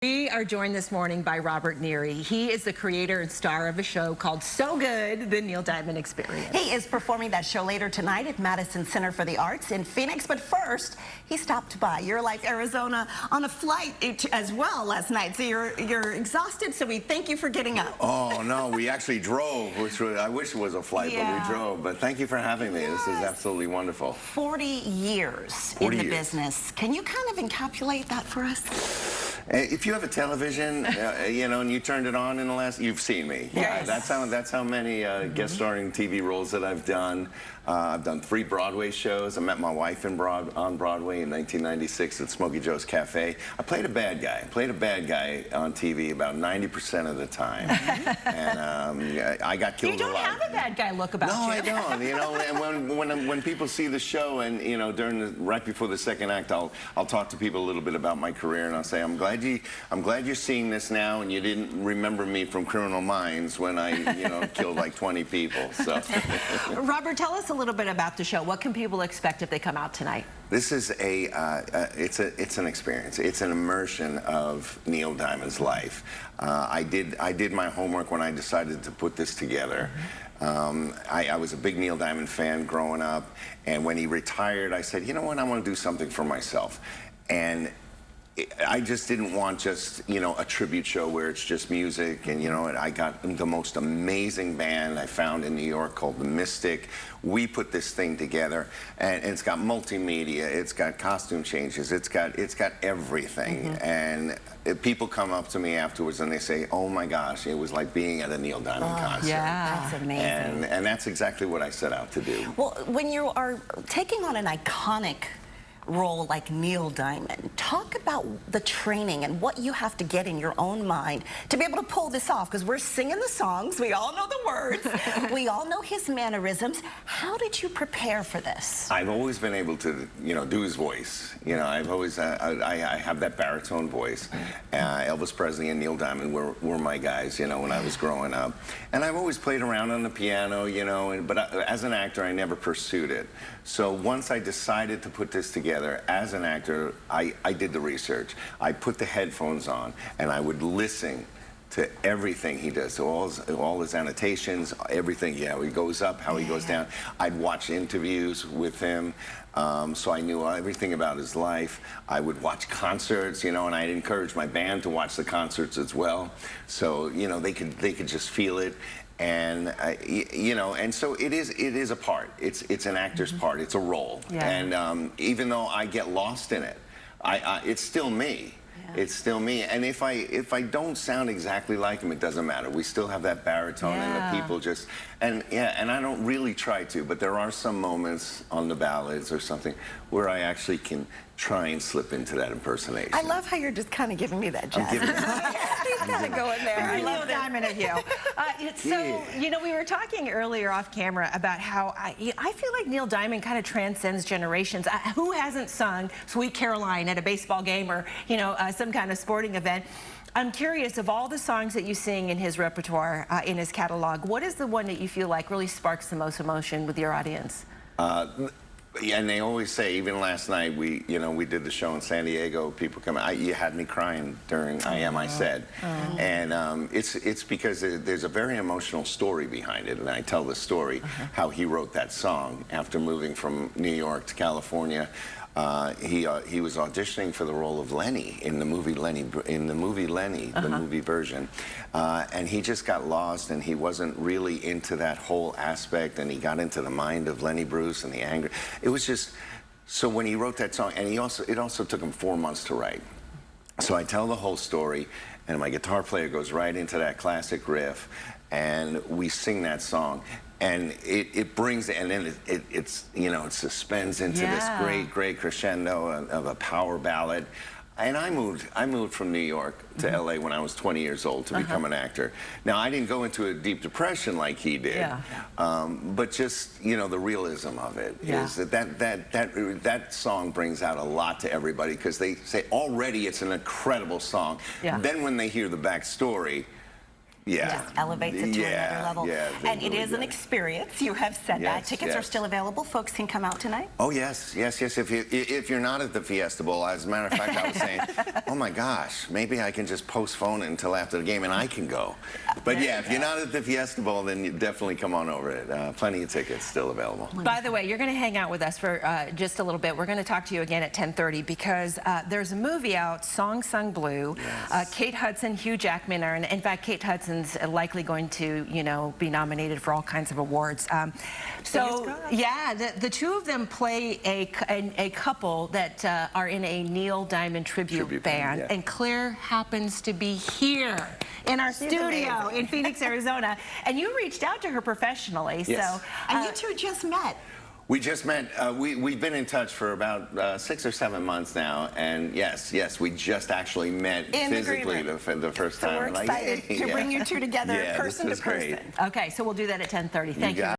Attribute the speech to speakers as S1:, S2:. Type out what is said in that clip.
S1: We are joined this morning by Robert Neary. He is the creator and star of a show called So Good, The Neil Diamond Experience.
S2: He is performing that show later tonight at Madison Center for the Arts in Phoenix. But first, he stopped by Your Life, Arizona on a flight as well last night. So you're exhausted, so we thank you for getting up.
S3: Oh, no, we actually drove, which was, I wish it was a flight, but we drove. But thank you for having me. Yes. This is absolutely wonderful.
S2: 40 years in the business. Can you kind of encapsulate that for us?
S3: If you have a television, you know, and you turned it on in the last, you've seen me.
S2: Yes.
S3: That's how many guest starring TV roles that I've done. I've done 3 Broadway shows. I met my wife on Broadway in 1996 at Smokey Joe's Cafe. I played a bad guy. I played a bad guy on TV about 90% of the time. And I got killed a lot.
S1: You don't have a bad guy look about you.
S3: No, I don't. You know, and when people see the show, and you know, right before the second act, I'll talk to people a little bit about my career, and I'll say, I'm glad you're seeing this now, and you didn't remember me from Criminal Minds when I, you know, killed like 20 people. So,
S1: Robert, tell us a little bit about the show. What can people expect if they come out tonight?
S3: This is it's an experience. It's an immersion of Neil Diamond's life. I did my homework when I decided to put this together. I was a big Neil Diamond fan growing up, and when he retired, I said, you know what, I want to do something for myself. And I just didn't want you know, a tribute show where it's just music. And, you know, I got the most amazing band I found in New York called The Mystic. We put this thing together, and it's got multimedia, it's got costume changes, it's got everything. And people come up to me afterwards and they say, oh my gosh, it was like being at a Neil Diamond concert.
S2: Yeah, that's amazing.
S3: And that's exactly what I set out to do.
S2: Well, when you are taking on an iconic role like Neil Diamond, talk about the training and what you have to get in your own mind to be able to pull this off, because we're singing the songs, we all know the words, we all know his mannerisms. How did you prepare for this?
S3: I've always been able to, you know, do his voice. You know, I've always, I have that baritone voice. Elvis Presley and Neil Diamond were my guys, you know, when I was growing up. And I've always played around on the piano, you know, but as an actor, I never pursued it. So once I decided to put this together, as an actor, I did the research. I put the headphones on, and I would listen to everything he does, so all his annotations, everything, how he goes up, how he goes down. I'd watch interviews with him, so I knew everything about his life. I would watch concerts, you know, and I'd encourage my band to watch the concerts as well, so, you know, they could just feel it. And you know, and so it is a part. It's an actor's part. It's a role. Yeah. And even though I get lost in it, it's still me. Yeah. It's still me. And if I don't sound exactly like him, it doesn't matter. We still have that baritone, and the people just and I don't really try to, but there are some moments on the ballads or something where I actually can try and slip into that impersonation.
S2: I love how you're just kind of giving me that jazz. He's kind of going there.
S1: I love Diamond of you. So, you know, we were talking earlier off camera about how I feel like Neil Diamond kind of transcends generations. Who hasn't sung Sweet Caroline at a baseball game or, you know, some kind of sporting event? I'm curious, of all the songs that you sing in his repertoire, in his catalog, what is the one that you feel like really sparks the most emotion with your audience?
S3: Yeah, and they always say, even last night, we did the show in San Diego, people come out, you had me crying during I Am, I Said. And it's because there's a very emotional story behind it, and I tell the story, how he wrote that song after moving from New York to California. He was auditioning for the role of Lenny in the movie Lenny, the movie version, and he just got lost, and he wasn't really into that whole aspect, and he got into the mind of Lenny Bruce and the anger. It was just, so when he wrote that song, and it also took him 4 months to write. So I tell the whole story, and my guitar player goes right into that classic riff, and we sing that song. And it brings, and then it's you know, it suspends into this great crescendo of a power ballad. And I moved from New York to LA when I was 20 years old to become an actor. Now, I didn't go into a deep depression like he did, but just, you know, the realism of it is that song brings out a lot to everybody, because they say already it's an incredible song. Then when they hear the backstory, Yeah.
S2: Just elevates it to another level.
S3: Yeah,
S2: and it
S3: really
S2: is an
S3: good.
S2: experience. You have said that.
S3: Yes,
S2: Tickets are
S3: yes.
S2: still available. Folks can come out tonight.
S3: Oh, yes. If you're not at the Fiesta Bowl, as a matter of fact, I was saying, oh my gosh, maybe I can just postpone it until after the game and I can go. But yeah, if you're not at the Fiesta Bowl, then you definitely come on over it. Plenty of tickets still available.
S1: By the way, you're going to hang out with us for just a little bit. We're going to talk to you again at 10:30 because there's a movie out, Song Sung Blue.
S3: Yes.
S1: Kate Hudson, Hugh Jackman are in fact, Kate Hudson's likely going to, be nominated for all kinds of awards. So yeah, the two of them play a couple that are in a Neil Diamond tribute band,
S3: yeah.
S1: and Claire happens to be here in our studio in Phoenix, Arizona, and you reached out to her professionally.
S3: Yes.
S1: So
S2: And you two just met.
S3: We just met. We've been in touch for about 6 or 7 months now, and yes, we just actually met physically the first time.
S2: So we're excited to bring you two together, person to person.
S1: Okay, so we'll do that at 10:30. Thank you.